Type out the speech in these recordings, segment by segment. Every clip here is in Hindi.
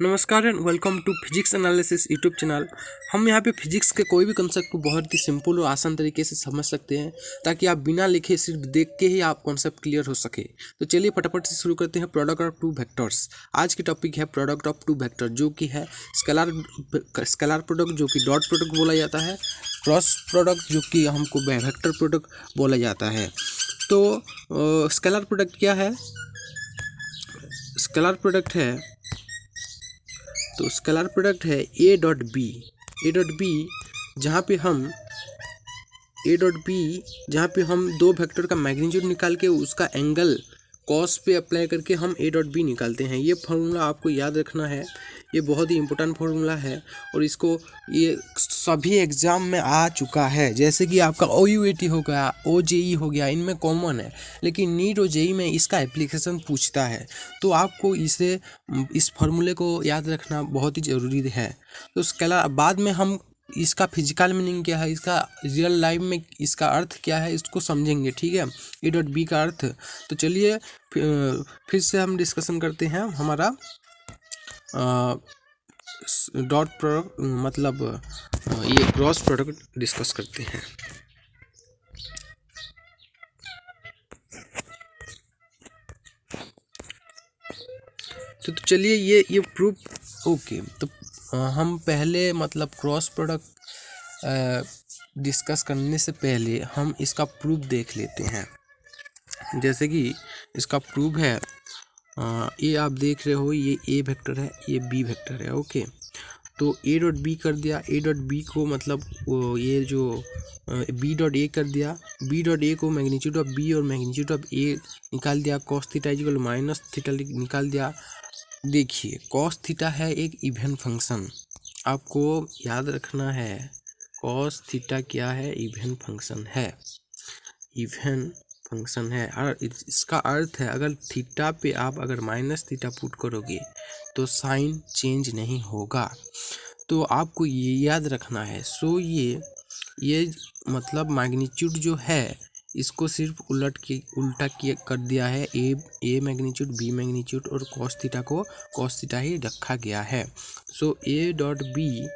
नमस्कार and welcome to physics analysis YouTube channel. हम यहाँ पे फिजिक्स के कोई भी कंसेप्ट को बहुत ही सिंपल और आसान तरीके से समझ सकते हैं ताकि आप बिना लिखे सिर्फ देख के ही आप कॉन्सेप्ट क्लियर हो सके। तो चलिए फटाफट से शुरू करते हैं। प्रोडक्ट ऑफ टू वेक्टर्स, आज की टॉपिक है प्रोडक्ट ऑफ टू वेक्टर, जो कि है स्केलर प्रोडक्ट जो कि डॉट प्रोडक्ट बोला जाता है, क्रॉस प्रोडक्ट जो कि हमको वेक्टर प्रोडक्ट बोला जाता है। तो स्केलर प्रोडक्ट क्या है? स्केलर प्रोडक्ट है तो स्केलर प्रोडक्ट है ए डॉट बी जहाँ पे हम दो वेक्टर का मैग्नीट्यूड निकाल के उसका एंगल कॉस पे अप्लाई करके हम ए डॉट बी निकालते हैं। ये फार्मूला आपको याद रखना है, ये बहुत ही इंपॉर्टेंट फार्मूला है और इसको ये सभी एग्जाम में आ चुका है। जैसे कि आपका OUAT हो गया, OJE हो गया, इनमें कॉमन है, लेकिन नीट और जेई में इसका एप्लीकेशन पूछता है। तो आपको इस फार्मूले को याद रखना बहुत ही ज़रूरी है। तो स्केलर बाद में हम इसका फिजिकल मीनिंग क्या है, इसका रियल लाइफ में इसका अर्थ क्या है, इसको समझेंगे, ठीक है। ए डॉट बी का अर्थ। तो चलिए फिर से हम डिस्कशन करते हैं हमारा डॉट प्रोडक्ट मतलब ये क्रॉस प्रोडक्ट डिस्कस करते हैं। तो चलिए ये प्रूफ ओके। तो हम पहले मतलब क्रॉस प्रोडक्ट डिस्कस करने से पहले हम इसका प्रूफ देख लेते हैं। जैसे कि इसका प्रूफ है, ये आप देख रहे हो, ये ए वेक्टर है, ये बी वेक्टर है, ओके। तो ए डॉट बी कर दिया, ए डॉट बी को मतलब ये जो बी डॉट ए कर दिया, बी डॉट ए को मैग्नीट्यूड ऑफ बी और मैग्नीट्यूड ऑफ ए निकाल दिया, cos theta equal minus theta निकाल दिया। देखिए कॉस थीटा है एक इवन फंक्शन, आपको याद रखना है। कॉस थीटा क्या है? इवन फंक्शन है, इवन फंक्शन है। और इसका अर्थ है अगर थीटा पे आप अगर माइनस थीटा पुट करोगे तो साइन चेंज नहीं होगा। तो आपको ये याद रखना है। सो ये मतलब मैग्नीट्यूड जो है इसको सिर्फ उल्टा किया कर दिया है। ए मैग्नीट्यूड, बी मैग्नीट्यूड और कॉस थीटा को कॉस थीटा ही रखा गया है। सो ए डॉट बी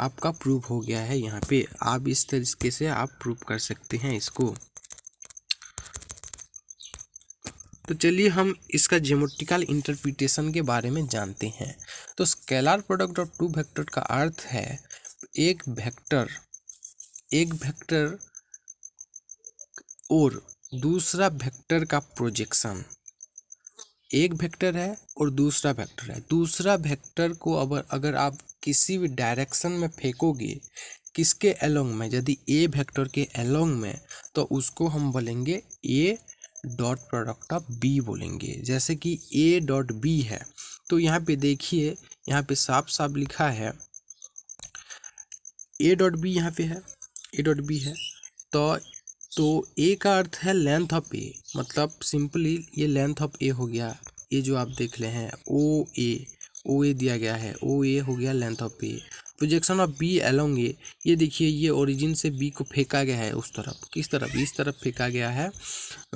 आपका प्रूफ हो गया है। यहाँ पे आप इस तरीके से आप प्रूफ कर सकते हैं इसको। तो चलिए हम इसका ज्योमेट्रिकल इंटरप्रिटेशन के बारे में जानते हैं। तो scalar product of two vector का अर्थ है एक वेक्टर और दूसरा वेक्टर का प्रोजेक्शन। एक वेक्टर है और दूसरा वेक्टर है, दूसरा वेक्टर को अगर आप किसी भी डायरेक्शन में फेंकोगे, किसके अलोंग में, यदि ए वेक्टर के अलोंग में, तो उसको हम बोलेंगे A dot product of B बोलेंगे। जैसे कि ए डॉट बी है, तो यहाँ पे देखिए, यहाँ पे साफ साफ लिखा है ए डॉट बी, यहाँ पे है ए डॉट बी है। तो ए का अर्थ है लेंथ ऑफ ए, मतलब सिंपली ये लेंथ ऑफ ए हो गया। ये जो आप देख रहे हैं ओ ए दिया गया है, ओ ए हो गया length of A. Projection of B along A, ये देखिए ये ओरिजिन से बी को फेंका गया है उस तरफ, किस तरफ, इस तरफ फेंका गया है,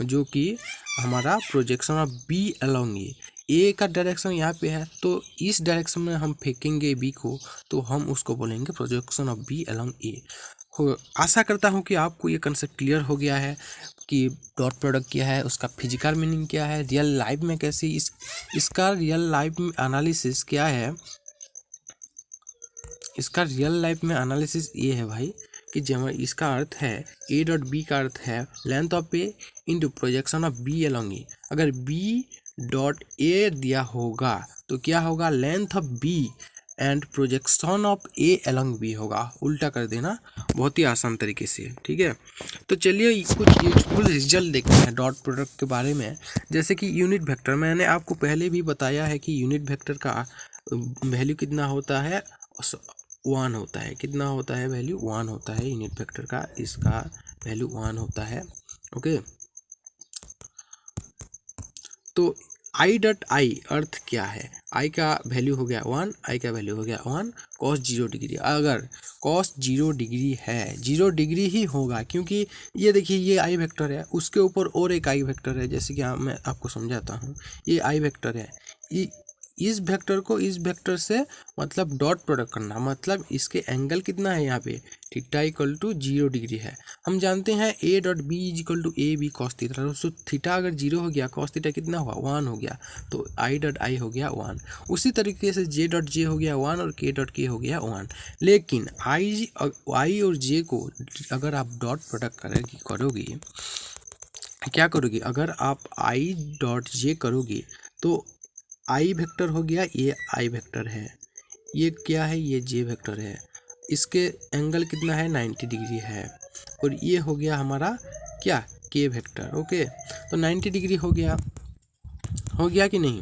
जो कि हमारा प्रोजेक्शन ऑफ बी अलोंग ए का डायरेक्शन यहाँ पे है, तो इस डायरेक्शन में हम फेंकेंगे बी को, तो हम उसको बोलेंगे प्रोजेक्शन ऑफ बी अलोंग ए। आशा करता हूँ कि आपको ये कंसेप्ट क्लियर हो गया है कि डॉट प्रोडक्ट क्या है, उसका फिजिकल मीनिंग क्या है, रियल लाइफ में कैसे इसका रियल लाइफ में एनालिसिस क्या है। इसका रियल लाइफ में एनालिसिस ये है भाई कि जब इसका अर्थ है ए डॉट बी का अर्थ है length of A into projection of B along A. अगर बी डॉट ए दिया होगा तो क्या होगा, length of B and projection of A along B होगा। उल्टा कर देना बहुत ही आसान तरीके से, ठीक है। तो चलिए कुछ यूजफुल रिजल्ट देखते हैं डॉट प्रोडक्ट के बारे में। जैसे कि यूनिट वेक्टर, मैंने आपको पहले भी बताया है कि यूनिट वेक्टर का वैल्यू कितना होता है, 1 होता है। कितना होता है वैल्यू? 1 होता है यूनिट वेक्टर का, इसका वैल्यू 1 होता है, ओके। तो आई डॉट आई अर्थ क्या है? आई का वैल्यू हो गया 1, आई का वैल्यू हो गया 1 कॉस 0 डिग्री। अगर कॉस 0 डिग्री है, 0 डिग्री ही होगा, क्योंकि ये देखिए ये आई वेक्टर है, उसके ऊपर और एक आई वेक्टर है। जैसे कि मैं आपको समझाता हूँ, ये आई वेक्टर है, इस वेक्टर को इस वेक्टर से मतलब डॉट प्रोडक्ट करना, मतलब इसके एंगल कितना है यहाँ पे थीटा इक्वल टू 0 डिग्री है। हम जानते हैं a dot B is equal to A B cos theta, तो थीटा अगर 0 हो गया कॉस थीटा कितना हुआ 1 हो गया, तो i डॉट आई हो गया 1। उसी तरीके से j डॉट जे हो गया 1 और k डॉट के हो गया 1। लेकिन i और j को अगर आप डॉट प्रोडक्ट करोगे क्या करोगे, अगर आप i डॉट जे करोगे तो i वेक्टर हो गया, ये i वेक्टर है, ये क्या है ये j वेक्टर है, इसके एंगल कितना है 90 डिग्री है, और ये हो गया हमारा क्या k वेक्टर। ओके, तो 90 डिग्री हो गया कि नहीं।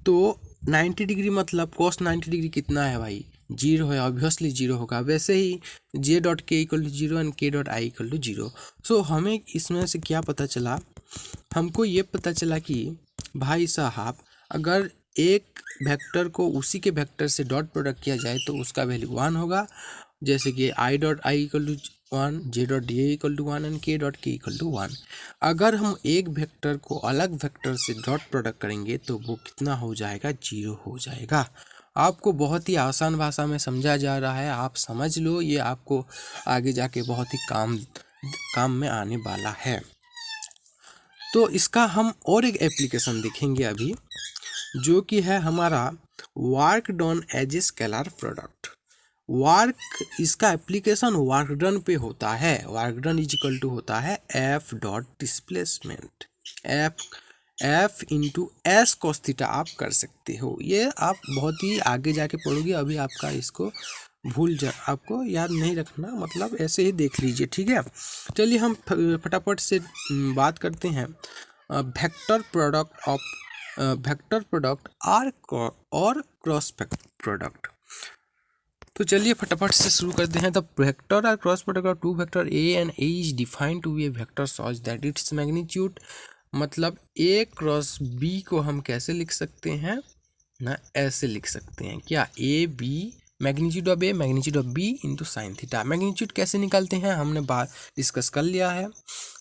तो 90 डिग्री मतलब cos 90 डिग्री कितना है भाई 0 है, ऑब्वियसली 0 होगा। वैसे ही j dot K equal to 0 and k dot I equal to 0। So हमें इसमें से क्या पता चला, हमको ये पता चला कि भाई साहब अगर एक वेक्टर को उसी के वेक्टर से डॉट प्रोडक्ट किया जाए तो उसका वैल्यू 1 होगा, जैसे कि i dot I equal to 1, j dot D equal to 1 and k dot K equal to 1। अगर हम एक वेक्टर को अलग वेक्टर से डॉट प्रोडक्ट करेंगे तो वो कितना हो जाएगा 0 हो जाएगा। आपको बहुत ही आसान भाषा में समझा जा रहा है, आप समझ लो, ये आपको आगे जाके बहुत ही काम में आने वाला है। तो इसका हम और एक एप्लीकेशन देखेंगे अभी, जो कि है हमारा work done as a scalar product. इसका एप्लीकेशन वर्क डन पे होता है। Work done is equal to होता है F dot displacement, F into S cos theta आप कर सकते हो। ये आप बहुत ही आगे जाके पढ़ोगे, अभी आपका इसको आपको याद नहीं रखना, मतलब ऐसे ही देख लीजिए, ठीक है। चलिए हम फटाफट से बात करते हैं वेक्टर प्रोडक्ट और क्रॉस प्रोडक्ट। तो चलिए फटाफट से शुरू करते हैं। द वेक्टर और cross product of two vector a and a is defined to be a vector such that its magnitude, मतलब a क्रॉस b को हम कैसे लिख सकते हैं ना, ऐसे लिख सकते हैं क्या, a b magnitude of a magnitude of b into sine theta. Magnitude कैसे निकालते हैं हमने बात डिस्कस कर लिया है,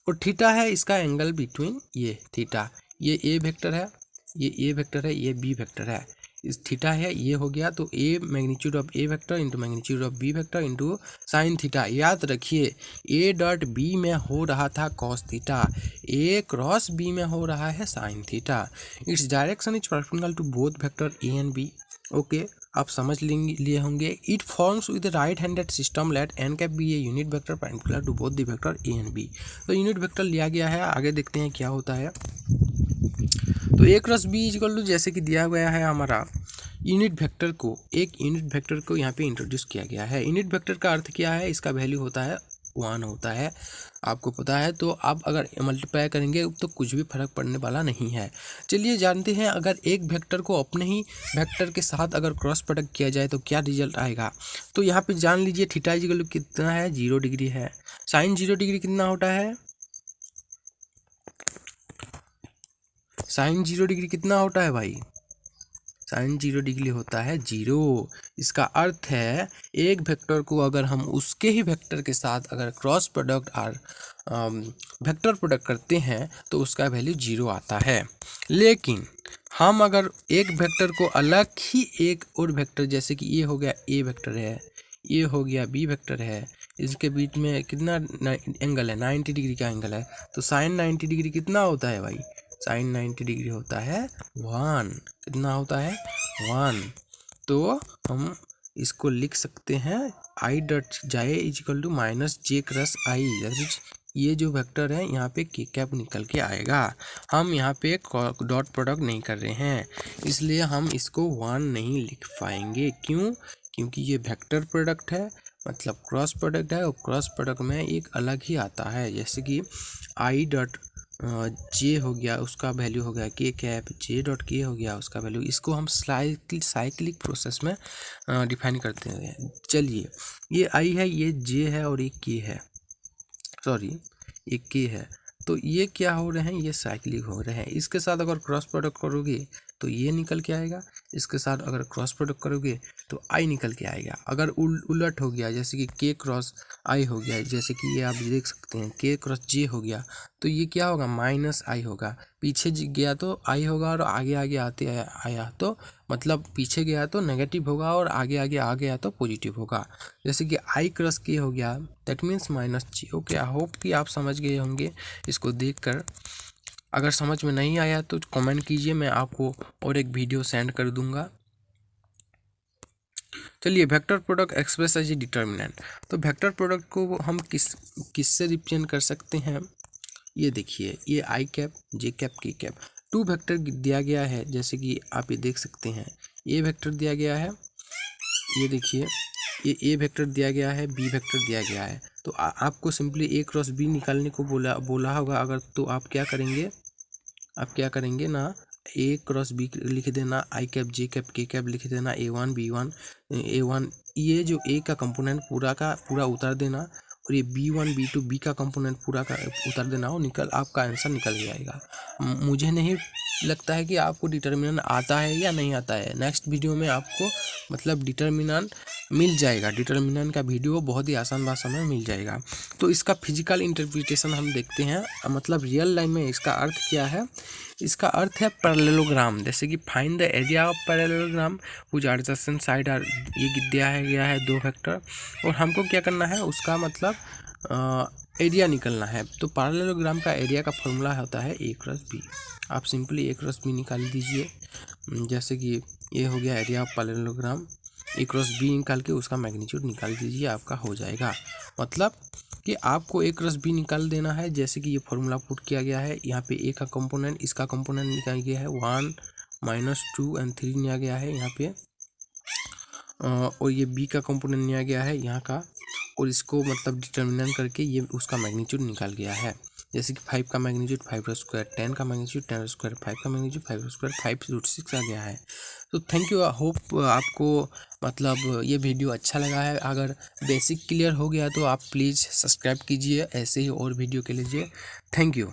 और थीटा है इसका एंगल बिटवीन ये थीटा, ये a वेक्टर है, ये a वेक्टर है, ये b वेक्टर है, इस थीटा है, ये हो गया। तो a magnitude of a vector into magnitude of b vector into sine theta. याद रखिए a डॉट b में हो रहा था cos theta, a cross b में हो रहा है sine theta. Its direction is perpendicular to both vector a and b। Okay, आप समझ लिए होंगे। It forms with right handed system let N cap be a unit vector perpendicular to both the vector a and b। तो यूनिट वेक्टर लिया गया है, आगे देखते हैं क्या होता है। तो a cross b is equal to, जैसे कि दिया गया है हमारा यूनिट वेक्टर को, एक यूनिट वेक्टर को यहाँ पे इंट्रोड्यूस किया गया है। यूनिट वेक्टर का अर्थ क्या है, इसका वैल्यू होता है 1 होता है, आपको पता है। तो आप अगर मल्टीप्लाई करेंगे तो कुछ भी फर्क पड़ने वाला नहीं है। चलिए जानते हैं, अगर एक वेक्टर को अपने ही वेक्टर के साथ अगर क्रॉस प्रोडक्ट किया जाए तो क्या रिजल्ट आएगा। तो यहाँ पे जान लीजिए थीटा इज इक्वल टू कितना है 0 डिग्री है, साइन 0 डिग्री कितना होता है, साइन 0 डिग्री कितना होता है भाई, साइन 0 डिग्री होता है 0। इसका अर्थ है एक वेक्टर को अगर हम उसके ही वेक्टर के साथ अगर क्रॉस प्रोडक्ट और वेक्टर प्रोडक्ट करते हैं तो उसका वैल्यू 0 आता है। लेकिन हम अगर एक वेक्टर को अलग ही एक और वेक्टर, जैसे कि ये हो गया a वेक्टर है, ये हो गया b वेक्टर है, इसके बीच में कितना एंगल है 90 डिग्री का एंगल है, तो साइन 90 डिग्री कितना होता है भाई, साइन 90 डिग्री होता है 1। कितना होता है 1। तो हम इसको लिख सकते हैं i dot J is equal to minus J cross I, ये जो वेक्टर है यहाँ पे के कैप निकल के आएगा। हम यहाँ पे डॉट प्रोडक्ट नहीं कर रहे हैं, इसलिए हम इसको 1 नहीं लिख पाएंगे। क्यों, क्योंकि ये वेक्टर प्रोडक्ट है, मतलब क्रॉस प्रोडक्ट है, और क्रॉस प्रोडक्ट में एक अलग ही आता है, जैसे कि i डॉट जे हो गया उसका वैल्यू हो गया के कैप, जे डॉट के हो गया उसका वैल्यू। इसको हम साइक्लिक प्रोसेस में डिफाइन करते हैं। चलिए ये आई है, ये जे है और ये के है, सॉरी ये के है, तो ये क्या हो रहे हैं, ये साइक्लिक हो रहे हैं। इसके साथ अगर क्रॉस प्रोडक्ट करोगे तो ये निकल के आएगा। इसके साथ अगर क्रॉस प्रोडक्ट करोगे तो आई निकल के आएगा। अगर उलट हो गया, जैसे कि के क्रॉस आई हो गया, जैसे कि ये आप देख सकते हैं के क्रॉस जे हो गया, तो ये क्या होगा, माइनस आई होगा। पीछे गया तो आई होगा और आगे आगे आते आया तो मतलब पीछे गया तो नेगेटिव होगा और आगे आगे आ गया तो पॉजिटिव होगा। जैसे कि आई क्रॉस के हो गया, that means minus G. Okay, I hope कि आप समझ गए होंगे इसको देखकर। अगर समझ में नहीं आया तो कमेंट कीजिए, मैं आपको और एक वीडियो सेंड कर दूंगा। चलिए, vector product express as a determinant. तो वेक्टर प्रोडक्ट को हम किससे रिप्रेजेंट कर सकते हैं, ये देखिए, ये आई कैप जे कैप के कैप 2 वेक्टर दिया गया है। जैसे कि आप ये देख सकते हैं, ए वेक्टर दिया गया है, ये देखिए ये ए वेक्टर दिया गया है, बी वेक्टर दिया गया है। तो आपको सिंपली ए क्रॉस बी निकालने को बोला होगा अगर, तो आप क्या करेंगे ना, ए क्रॉस बी लिख देना, आई कैप जे कैप के कैप लिख देना, A1 B1 A1, ये जो ए का कंपोनेंट पूरा का पूरा उतार देना और ये B1 B2 बी का कंपोनेंट पूरा का उतार देना, और आपका आंसर निकल जाएगा। मुझे नहीं लगता है कि आपको डिटर्मिनेंट आता है या नहीं आता है। नेक्स्ट वीडियो में आपको मतलब डिटर्मिनेंट मिल जाएगा, डिटर्मिनेंट का वीडियो बहुत ही आसान भाषा में मिल जाएगा। तो इसका फिजिकल इंटरप्रिटेशन हम देखते हैं, मतलब रियल लाइफ में इसका अर्थ क्या है। इसका अर्थ है पैरेललोग्राम। जैसे कि find the area of parallelogram which adjacent side are, ये दिया गया है 2 वेक्टर, और हमको क्या करना है, उसका मतलब एरिया निकलना है। तो पैरेललोग्राम का एरिया का फॉर्मूला होता है ए क्रॉस बी। आप सिंपली ए क्रॉस बी निकाल दीजिए। जैसे कि ये हो गया area of parallelogram, A cross B निकाल के उसका मैग्नीट्यूड निकाल दीजिए, आपका हो जाएगा। मतलब कि आपको ए क्रॉस बी निकाल देना है। जैसे कि ये फॉर्मूला पुट किया गया है, यहाँ पे ए का कंपोनेंट, इसका कंपोनेंट निकाल गया है 1 -2 और 3 लिया गया है यहाँ पे, और ये बी का कंपोनेंट लिया गया है यहाँ का, और इसको मतलब डिटर्मिनेंट करके ये उसका मैग्नीट्यूड निकाल गया है। जैसे कि 5 का मैग्नीट्यूड 5√2, 10 का मैग्नीट्यूड 10√2, 5 का मैग्नीट्यूड 5√2, 5√6 आ गया है। तो थैंक यू, होप आपको मतलब ये वीडियो अच्छा लगा है। अगर बेसिक क्लियर हो गया तो आप प्लीज़ सब्सक्राइब कीजिए, ऐसे ही और वीडियो के लिए। Thank you.